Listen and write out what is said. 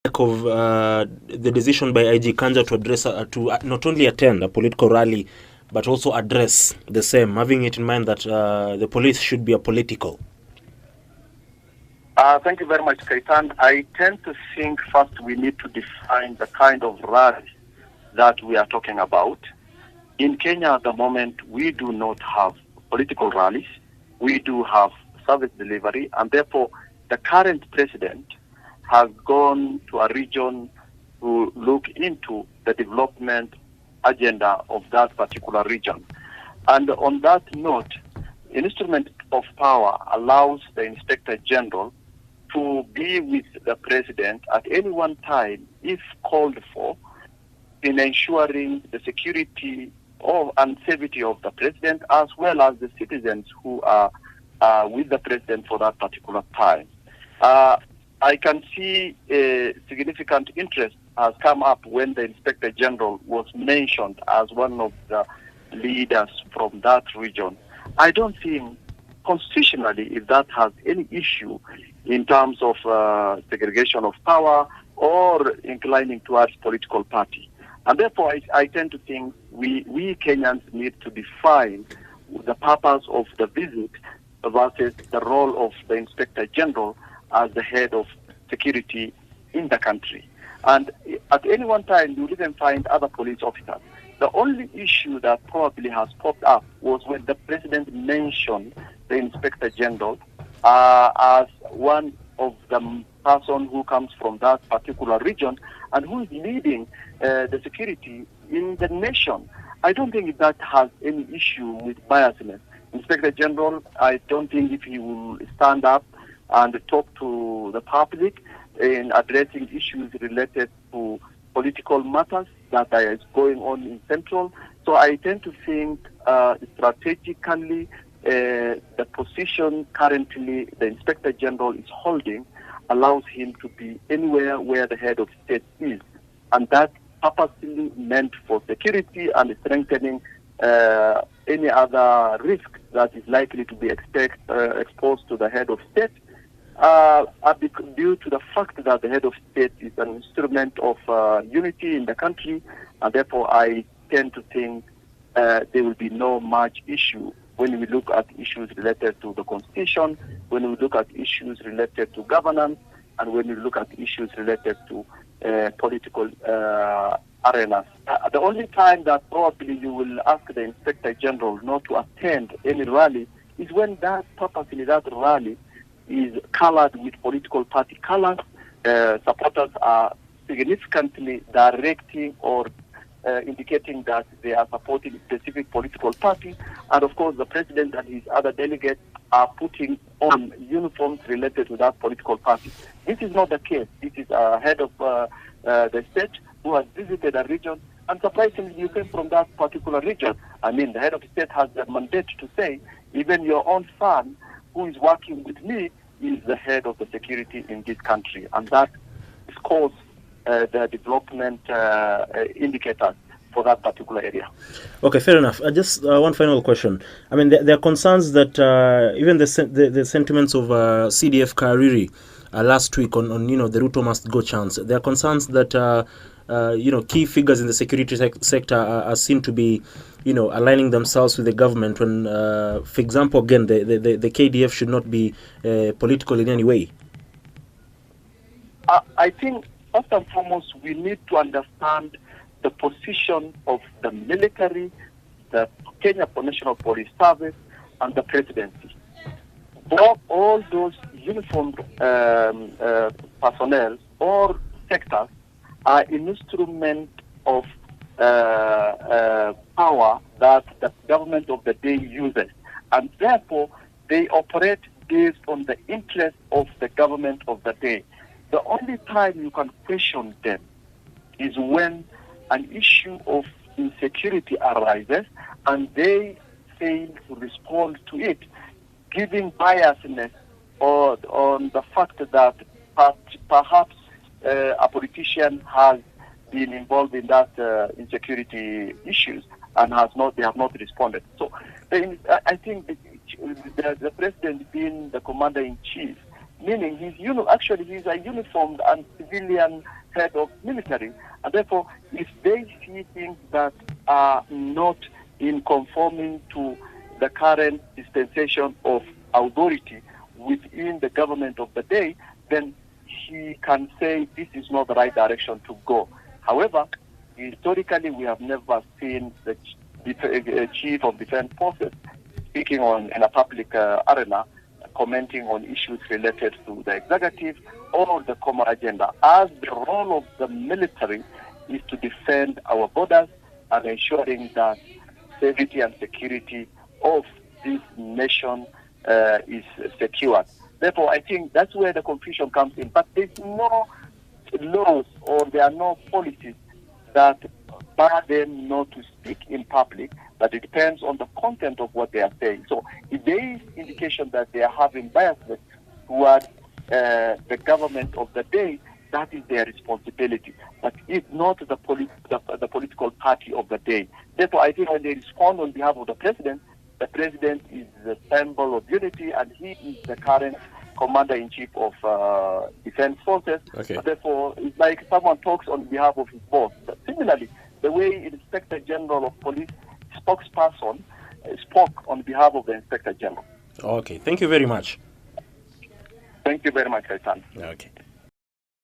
of the decision by IG Kanja to address to not only attend a political rally but also address the same, having it in mind that the police should be apolitical? Thank you very much, Kaitan. I tend to think first we need to define the kind of rally that we are talking about. In Kenya at the moment, we do not have political rallies. We do have service delivery, and therefore the current president has gone to a region to look into the development agenda of that particular region. And on that note, instrument of power allows the Inspector General to be with the president at any one time, if called for, in ensuring the security and safety of the president, as well as the citizens who are with the president for that particular time. I can see a significant interest has come up when the Inspector General was mentioned as one of the leaders from that region. I don't think constitutionally if that has any issue in terms of segregation of power or inclining towards political party. And therefore, I tend to think we Kenyans need to define the purpose of the visit versus the role of the Inspector General as the head of security in the country. And at any one time, you even find other police officers. The only issue that probably has popped up was when the president mentioned the Inspector General as one of the person who comes from that particular region and who is leading the security in the nation. I don't think that has any issue with biasness. Inspector General, I don't think if he will stand up and talk to the public in addressing issues related to political matters that is going on in Central. So I tend to think strategically the position currently the Inspector General is holding allows him to be anywhere where the head of state is. And that purposely meant for security and strengthening any other risk that is likely to be exposed to the head of state due to the fact that the head of state is an instrument of unity in the country, and therefore I tend to think there will be no much issue when we look at issues related to the constitution, when we look at issues related to governance, and when we look at issues related to political arenas. The only time that probably you will ask the Inspector General not to attend any rally is when that purposely that rally is colored with political party colors. Supporters are significantly directing or indicating that they are supporting a specific political party, and of course the president and his other delegates are putting on uniforms related to that political party. This is not the case. This is a head of the state who has visited a region, and surprisingly you came from that particular region. I mean, the head of state has the mandate to say, even your own son who is working with me is the head of the security in this country, and that scores the development indicators for that particular area. Okay, fair enough. Just one final question. I mean, there are concerns that even the sentiments of CDF Kariri last week on the Ruto must go chance. There are concerns that key figures in the security sector are seen to be aligning themselves with the government when, for example, again, the KDF should not be political in any way. I think first and foremost we need to understand the position of the military, the Kenya National Police Service, and the presidency. All those uniformed personnel or sectors are an instrument of power that the government of the day uses, and therefore they operate based on the interest of the government of the day. The only time you can question them is when an issue of insecurity arises and they fail to respond to it, giving biasness on the fact that perhaps a politician has been involved in that insecurity issues and they have not responded. So I think the president being the commander-in-chief meaning actually he's a uniformed and civilian head of military, and therefore if they see things that are not in conforming to the current dispensation of authority within the government of the day, then he can say this is not the right direction to go. However, historically we have never seen the chief of defense forces speaking in a public arena, commenting on issues related to the executive or the common agenda, as the role of the military is to defend our borders and ensuring that safety and security of this nation is secured. Therefore, I think that's where the confusion comes in. But there's no laws or there are no policies that bar them not to speak in public, but it depends on the content of what they are saying. So if there is indication that they are having biases towards the government of the day, that is their responsibility. But it's not the political party of the day. Therefore, I think when they respond on behalf of the president is the symbol of unity, and he is the current commander-in-chief of defense forces. Okay. Therefore, it's like someone talks on behalf of his boss. But similarly, the way Inspector General of Police spokesperson spoke on behalf of the Inspector General. Okay, thank you very much. Thank you very much, Hassan. Okay.